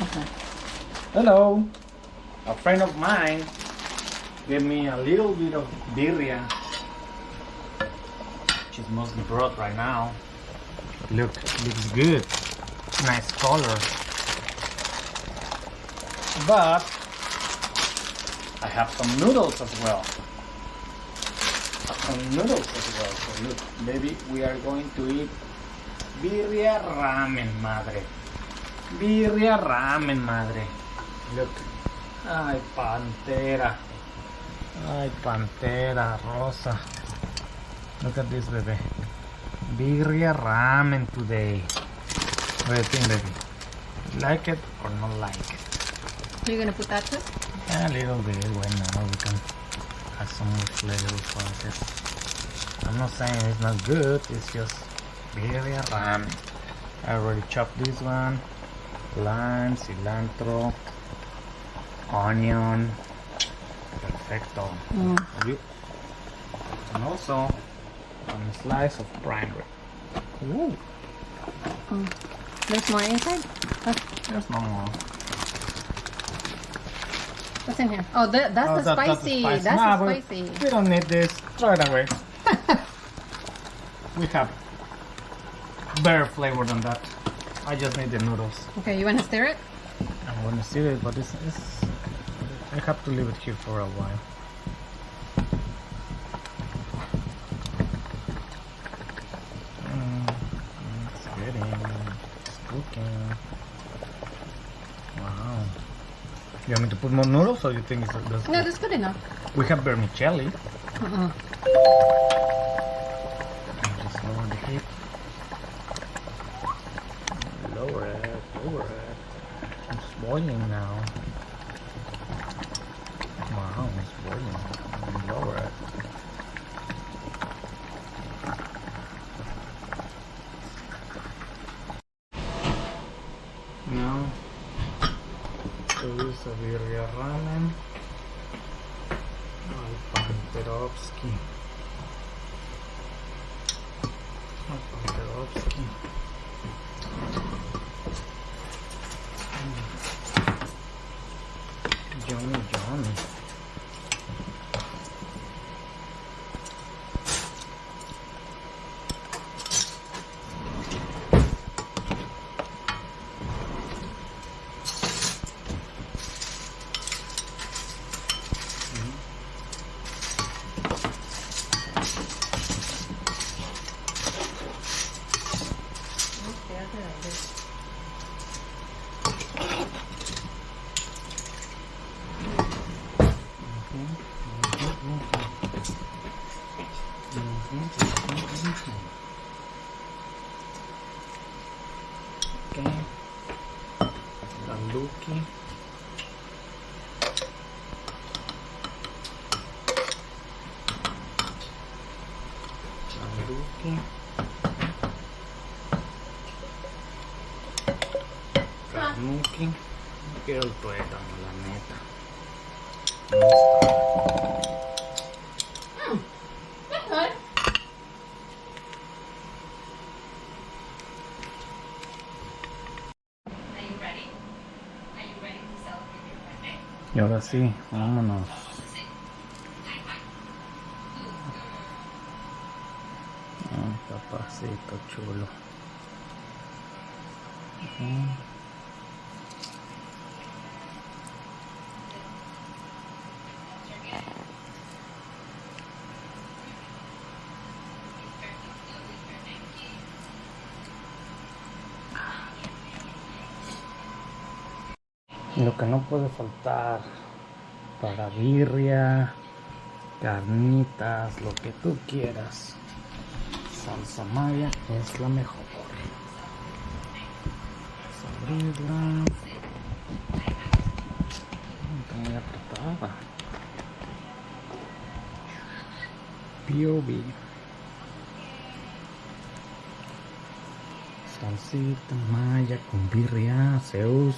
Okay. Hello. A friend of mine gave me a little bit of birria, which is mostly broth right now. Look, looks good. Nice color. But I have some noodles as well. So look, maybe we are going to eat birria ramen, madre. Birria ramen, madre. Look. Ay, pantera. Ay, pantera rosa. Look at this, baby. Birria ramen today. What do you think, baby? Like it or not like it? Are you gonna put that too? A little bit. Why not? We can add some more flavor for it. I'm not saying it's not good. It's just birria ramen. I already chopped this one. Lime, cilantro, onion. Perfecto. And also a slice of prime rib. Ooh. There's more inside? There's no more. What's in here? Oh, that's the spicy. That's the spicy. We don't need this. Throw it away. We have better flavor than that. I just need the noodles. Okay, you want to stir it? I want to stir it, but it's I have to leave it here for a while. It's getting, it's cooking. Wow. You want me to put more noodles, or you think that's No, good? that's good enough. We have vermicelli. Just lower the heat. Lower it, lower it. It's boiling now. Wow, it's boiling. Lower it. Now, there is a birria ramen. Panterovsky. Panterovsky. Yummy, yummy. Okay. Tanduki. Tanduki. Tanuki. No quiero el tuétano, la neta. Y ahora sí, vámonos. Papacito chulo. Lo que no puede faltar para birria, carnitas, lo que tú quieras. Salsa mayo es la mejor. Abrirla. Está muy apretada. POV. Salsita maya con birria, Zeus.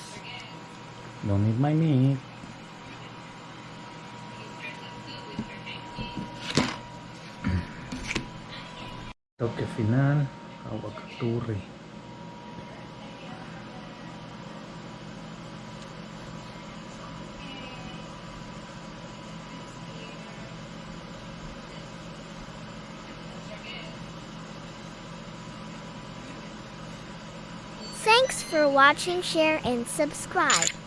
Don't eat my meat. Toque final, aguacaturri. Thanks for watching, share, and subscribe.